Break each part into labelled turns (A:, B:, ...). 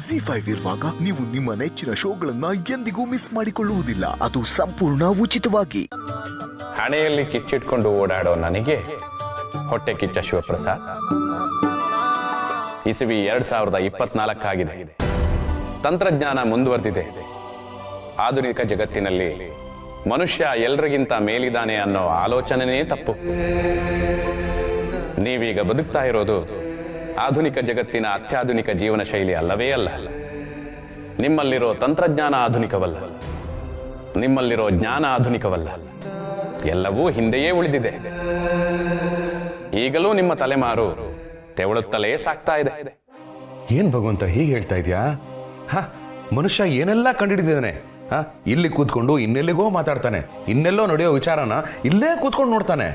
A: ZEE5 ಇರುವಾಗ ನೀವು ನಿಮ್ಮ ನೆಚ್ಚಿನ ಶೋಗಳನ್ನ ಎಂದಿಗೂ ಮಿಸ್ ಮಾಡಿಕೊಳ್ಳುವುದಿಲ್ಲ. ಅದು ಸಂಪೂರ್ಣ ಉಚಿತವಾಗಿ.
B: ಹಣೆಯಲ್ಲಿ ಕಿಚ್ಚಿಟ್ಕೊಂಡು ಓಡಾಡೋ ನನಗೆ ಹೊಟ್ಟೆ ಕಿಚ್ಚ ಶಿವಪ್ರಸಾದ್. ಇಸವಿ 2024 ಆಗಿದೆ. ತಂತ್ರಜ್ಞಾನ ಮುಂದುವರೆದಿದೆ. ಆಧುನಿಕ ಜಗತ್ತಿನಲ್ಲಿ ಮನುಷ್ಯ ಎಲ್ಲರಿಗಿಂತ ಮೇಲಿದ್ದಾನೆ ಅನ್ನೋ ಆಲೋಚನೆನೇ ತಪ್ಪು. ನೀವೀಗ ಬದುಕ್ತಾ ಇರೋದು ಆಧುನಿಕ ಜಗತ್ತಿನ ಅತ್ಯಾಧುನಿಕ ಜೀವನ ಶೈಲಿ ಅಲ್ಲವೇ ಅಲ್ಲ. ನಿಮ್ಮಲ್ಲಿರೋ ತಂತ್ರಜ್ಞಾನ ಆಧುನಿಕವಲ್ಲ, ನಿಮ್ಮಲ್ಲಿರೋ ಜ್ಞಾನ ಆಧುನಿಕವಲ್ಲ. ಎಲ್ಲವೂ ಹಿಂದೆಯೇ ಉಳಿದಿದೆ. ಈಗಲೂ ನಿಮ್ಮ ತಲೆಮಾರು ತೆವಳುತ್ತಲೇ ಸಾಕ್ತಾ ಇದೆ.
C: ಏನ್ ಭಗವಂತ ಹೀಗೆ ಹೇಳ್ತಾ ಇದೆಯಾ? ಮನುಷ್ಯ ಏನೆಲ್ಲ ಕಂಡುಹಿಡಿದಿದ್ದಾನೆ. ಇಲ್ಲಿ ಕೂತ್ಕೊಂಡು ಇನ್ನೆಲ್ಲಿಗೋ ಮಾತಾಡ್ತಾನೆ, ಇನ್ನೆಲ್ಲೋ ನಡೆಯೋ ವಿಚಾರನ ಇಲ್ಲೇ ಕೂತ್ಕೊಂಡು ನೋಡ್ತಾನೆ.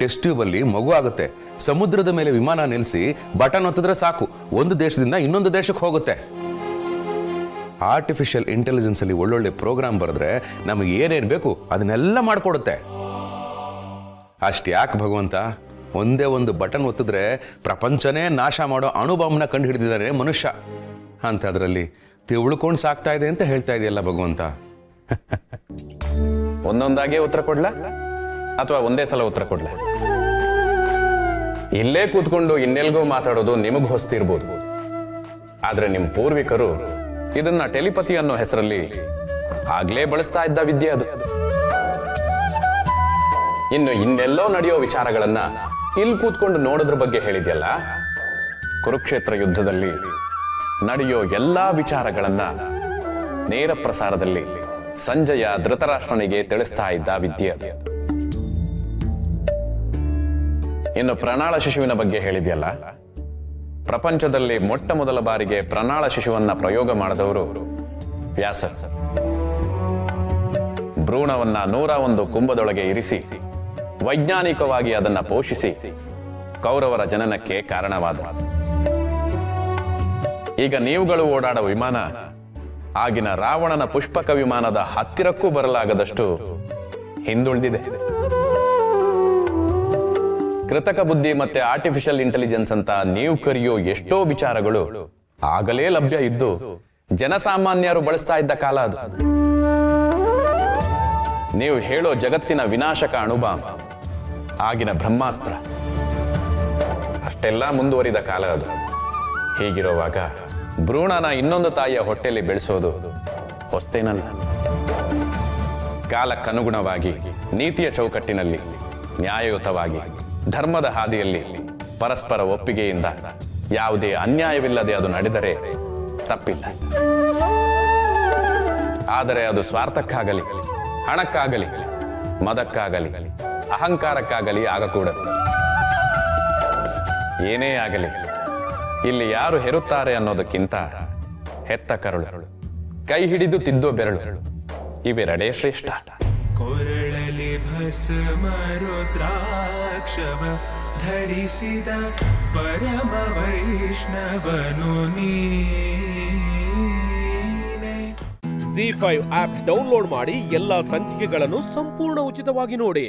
C: ಟೆಸ್ಟ್ ಟ್ಯೂಬ್ ಅಲ್ಲಿ ಮಗು ಆಗುತ್ತೆ, ಸಮುದ್ರದ ಮೇಲೆ ವಿಮಾನ ನಿಲ್ಲಿಸಿ ಬಟನ್ ಒತ್ತಿದ್ರೆ ಸಾಕು, ಒಂದು ದೇಶದಿಂದ ಇನ್ನೊಂದು ದೇಶಕ್ಕೆ ಹೋಗುತ್ತೆ. ಆರ್ಟಿಫಿಷಿಯಲ್ ಇಂಟೆಲಿಜೆನ್ಸ್ ಅಲ್ಲಿ ಒಳ್ಳೊಳ್ಳೆ ಪ್ರೋಗ್ರಾಮ್ ಬರೆದ್ರೆ ನಮಗೆ ಏನೇನು ಬೇಕು ಅದನ್ನೆಲ್ಲ ಮಾಡಿಕೊಡುತ್ತೆ. ಅಷ್ಟ್ಯಾಕೆ ಭಗವಂತ, ಒಂದೇ ಒಂದು ಬಟನ್ ಒತ್ತಿದ್ರೆ ಪ್ರಪಂಚನೇ ನಾಶ ಮಾಡೋ ಅಣುಬಾಂಬ್ನ ಕಂಡು ಹಿಡಿದಿದ್ದಾನೆ ಮನುಷ್ಯ. ಅಂಥದ್ರಲ್ಲಿ ತಿಳ್ಕೊಂಡು ಸಾಕ್ತಾ ಇದೆ ಅಂತ ಹೇಳ್ತಾ ಇದೆಯಲ್ಲ ಭಗವಂತ.
B: ಒಂದೊಂದಾಗೆ ಉತ್ತರ ಕೊಡ್ಲಾ ಅಥವಾ ಒಂದೇ ಸಲ ಉತ್ತರ ಕೊಡ್ಲಾ? ಇಲ್ಲೇ ಕೂತ್ಕೊಂಡು ಇನ್ನೆಲ್ಗೋ ಮಾತಾಡೋದು ನಿಮಗ್ ಹೊಸ್ತಿರ್ಬೋದು. ಆದ್ರೆ ನಿಮ್ಮ ಪೂರ್ವಿಕರು ಇದನ್ನ ಟೆಲಿಪತಿ ಅನ್ನೋ ಹೆಸರಲ್ಲಿ ಆಗ್ಲೇ ಬಳಸ್ತಾ ಇದ್ದ ವಿದ್ಯೆ ಅದು. ಇನ್ನು ಇನ್ನೆಲ್ಲೋ ನಡೆಯೋ ವಿಚಾರಗಳನ್ನ ಇಲ್ಲಿ ಕೂತ್ಕೊಂಡು ನೋಡೋದ್ರ ಬಗ್ಗೆ ಹೇಳಿದ್ಯಲ್ಲ. ಕುರುಕ್ಷೇತ್ರ ಯುದ್ಧದಲ್ಲಿ ನಡೆಯೋ ಎಲ್ಲಾ ವಿಚಾರಗಳನ್ನ ನೇರ ಪ್ರಸಾರದಲ್ಲಿ ಸಂಜಯ ಧೃತರಾಷ್ಟ್ರನಿಗೆ ತಿಳಿಸ್ತಾ ಇದ್ದ ವಿದ್ಯೆ ಅದು. ಇನ್ನು ಪ್ರಣಾಳ ಶಿಶುವಿನ ಬಗ್ಗೆ ಹೇಳಿದ್ಯಲ್ಲ. ಪ್ರಪಂಚದಲ್ಲಿ ಮೊಟ್ಟ ಮೊದಲ ಬಾರಿಗೆ ಪ್ರಣಾಳ ಶಿಶುವನ್ನ ಪ್ರಯೋಗ ಮಾಡಿದವರು ವ್ಯಾಸರ್. ಭ್ರೂಣವನ್ನ 101 ಕುಂಭದೊಳಗೆ ಇರಿಸಿ ವೈಜ್ಞಾನಿಕವಾಗಿ ಅದನ್ನ ಪೋಷಿಸಿ ಕೌರವರ ಜನನಕ್ಕೆ ಕಾರಣವಾದ. ಈಗ ನೀವುಗಳು ಓಡಾಡೋ ವಿಮಾನ ಆಗಿನ ರಾವಣನ ಪುಷ್ಪಕ ವಿಮಾನದ ಹತ್ತಿರಕ್ಕೂ ಬರಲಾಗದಷ್ಟು ಹಿಂದುಳಿದಿದೆ. ಕೃತಕ ಬುದ್ಧಿ ಮತ್ತೆ ಆರ್ಟಿಫಿಷಿಯಲ್ ಇಂಟೆಲಿಜೆನ್ಸ್ ಅಂತ ನೀವು ಕರೆಯೋ ಎಷ್ಟೋ ವಿಚಾರಗಳು ಆಗಲೇ ಲಭ್ಯ ಇದ್ದು ಜನಸಾಮಾನ್ಯರು ಬಳಸ್ತಾ ಇದ್ದ ಕಾಲ ಅದು. ನೀವು ಹೇಳೋ ಜಗತ್ತಿನ ವಿನಾಶಕ ಅಣುಬಾಂಬ್ ಆಗಿನ ಬ್ರಹ್ಮಾಸ್ತ್ರ ಅಷ್ಟೆಲ್ಲ ಮುಂದುವರಿದ ಕಾಲ ಅದು. ಹೀಗಿರುವಾಗ ಭ್ರೂಣನ ಇನ್ನೊಂದು ತಾಯಿಯ ಹೊಟ್ಟೆಯಲ್ಲಿ ಬೆಳೆಸೋದು ಹೊಸ್ತೇನಲ್ಲ. ಕಾಲಕ್ಕನುಗುಣವಾಗಿ ನೀತಿಯ ಚೌಕಟ್ಟಿನಲ್ಲಿ ನ್ಯಾಯಯುತವಾಗಿ ಧರ್ಮದ ಹಾದಿಯಲ್ಲಿ ಪರಸ್ಪರ ಒಪ್ಪಿಗೆಯಿಂದ ಯಾವುದೇ ಅನ್ಯಾಯವಿಲ್ಲದೆ ಅದು ನಡೆದರೆ ತಪ್ಪಿಲ್ಲ. ಆದರೆ ಅದು ಸ್ವಾರ್ಥಕ್ಕಾಗಲಿ, ಹಣಕ್ಕಾಗಲಿ, ಮದಕ್ಕಾಗಲಿ, ಅಹಂಕಾರಕ್ಕಾಗಲಿ ಆಗಕೂಡದು. ಏನೇ ಆಗಲಿ, ಇಲ್ಲಿ ಯಾರು ಹೆರುತ್ತಾರೆ ಅನ್ನೋದಕ್ಕಿಂತ ಹೆತ್ತ ಕರುಳು, ಕೈ ಹಿಡಿದು ತಿದ್ದೋ ಬೆರಳು ಇವೆರಡೇ ಶ್ರೇಷ್ಠ.
D: ಕೊರಳಲಿ ಭಸ್ಮ ರುದ್ರಾಕ್ಷವ ಧರಿಸಿದ ಪರಮ ವೈಷ್ಣವನು ನೀನೆ.
E: ZEE5 ಆಪ್ ಡೌನ್ಲೋಡ್ ಮಾಡಿ ಎಲ್ಲಾ ಸಂಚಿಕೆಗಳನ್ನು ಸಂಪೂರ್ಣ ಉಚಿತವಾಗಿ ನೋಡಿ.